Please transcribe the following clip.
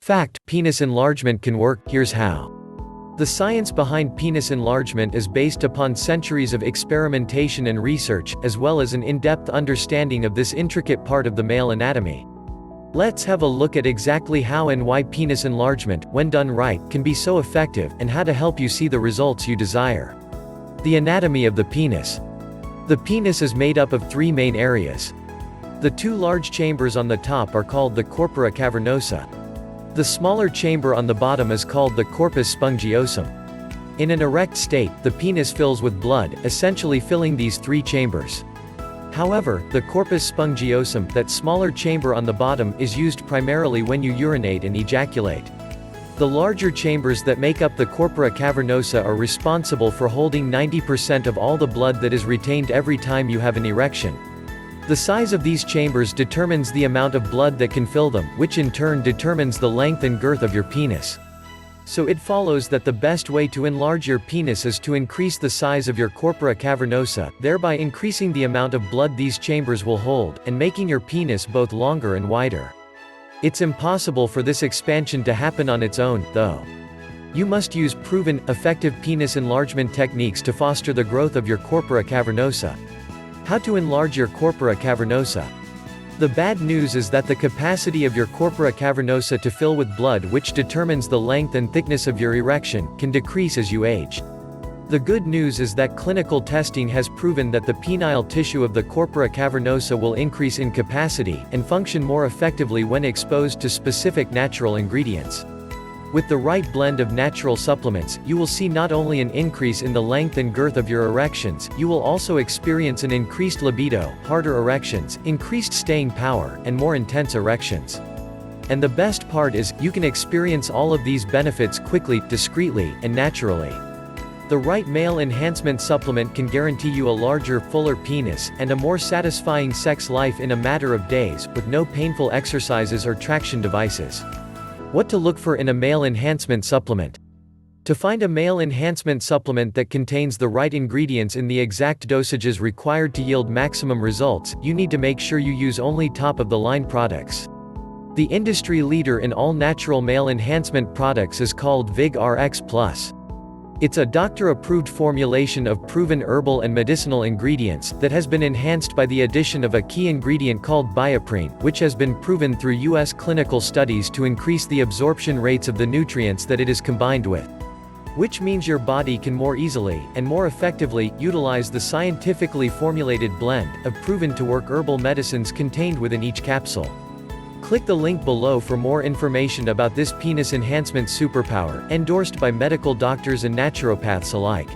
Fact: penis enlargement can work, here's how. The science behind penis enlargement is based upon centuries of experimentation and research, as well as an in-depth understanding of this intricate part of the male anatomy. Let's have a look at exactly how and why penis enlargement, when done right, can be so effective, and how to help you see the results you desire. The anatomy of the penis. The penis is made up of three main areas. The two large chambers on the top are called the Corpora Cavernosa. The smaller chamber on the bottom is called the Corpus Spongiosum. In an erect state, the penis fills with blood, essentially filling these three chambers. However, the Corpus Spongiosum, that smaller chamber on the bottom, is used primarily when you urinate and ejaculate. The larger chambers that make up the Corpora Cavernosa are responsible for holding 90% of all the blood that is retained every time you have an erection. The size of these chambers determines the amount of blood that can fill them, which in turn determines the length and girth of your penis. So it follows that the best way to enlarge your penis is to increase the size of your Corpora Cavernosa, thereby increasing the amount of blood these chambers will hold, and making your penis both longer and wider. It's impossible for this expansion to happen on its own, though. You must use proven, effective penis enlargement techniques to foster the growth of your Corpora Cavernosa. How to enlarge your Corpora Cavernosa. The bad news is that the capacity of your Corpora Cavernosa to fill with blood, which determines the length and thickness of your erection, can decrease as you age. The good news is that clinical testing has proven that the penile tissue of the Corpora Cavernosa will increase in capacity, and function more effectively when exposed to specific natural ingredients. With the right blend of natural supplements, you will see not only an increase in the length and girth of your erections, you will also experience an increased libido, harder erections, increased staying power, and more intense erections. And the best part is, you can experience all of these benefits quickly, discreetly, and naturally. The right male enhancement supplement can guarantee you a larger, fuller penis, and a more satisfying sex life in a matter of days, with no painful exercises or traction devices. What to look for in a male enhancement supplement. To find a male enhancement supplement that contains the right ingredients in the exact dosages required to yield maximum results, you need to make sure you use only top-of-the-line products. The industry leader in all natural male enhancement products is called Vig-Rx+. It's a doctor-approved formulation of proven herbal and medicinal ingredients, that has been enhanced by the addition of a key ingredient called bioprine, which has been proven through U.S. clinical studies to increase the absorption rates of the nutrients that it is combined with. Which means your body can more easily, and more effectively, utilize the scientifically formulated blend of proven-to-work herbal medicines contained within each capsule. Click the link below for more information about this penis enhancement superpower, endorsed by medical doctors and naturopaths alike.